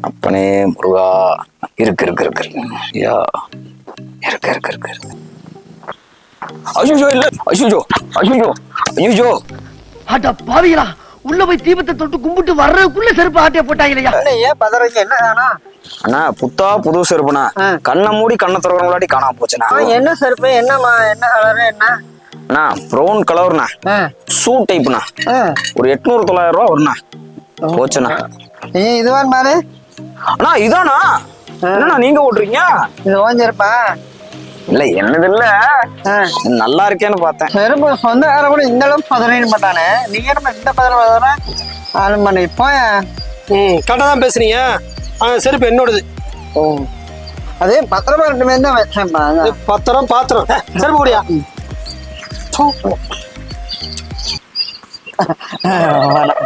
அப்பனே முருகா, இருக்கு இருக்கு இருக்கு ஐயா, இருக்கு இருக்கு இருக்கு. அய்யோ இல்ல, அய்யோ அய்யோ அய்யோ. அட பாவிகளா, உள்ள போய் தீபத்தை தொட்டு கும்பிட்டு வர்றதுக்குள்ள செருப்பு ஆட்டிய போட்டாங்களையா? ஏன் பதறீங்க? என்ன தானா அண்ணா? புத்தா புது செருப்புண்ணா. கண்ணை மூடி கண்ணை திறக்கிற முன்னாடி காணாம போச்சுண்ணா. என்ன செருப்பு? என்னம்மா? என்ன கலரு? என்ன அண்ணா? Brown கலர்ண்ணா, shoe டைப்ண்ணா. ஒரு 800-900 ரூபா வருண்ணா. போச்சுண்ணா. இதுவா பாரு அண்ணா. இதானா? என்னண்ணா நீங்க ஓட்டுறீங்க? இது ஓஞ்சிருப்பா? இல்ல என்னது இல்ல, நல்லா இருக்கேன்னு பார்த்தேன். செருப்பு சொந்தக்கார கூட இந்த அளவுக்கு பதறிட மாட்டானே. நீங்க என்ன இந்த பதற ஆளு பண்ணி போய. கரெக்டாக தான் பேசுறீங்க. செருப்பு என்னோடது. ஓ, அது பத்திரமா ரெண்டுமே தான் வச்சேன்ப்பா. பத்திரம் பாத்திரம் செருப்பு கூடியா? வேணாம்.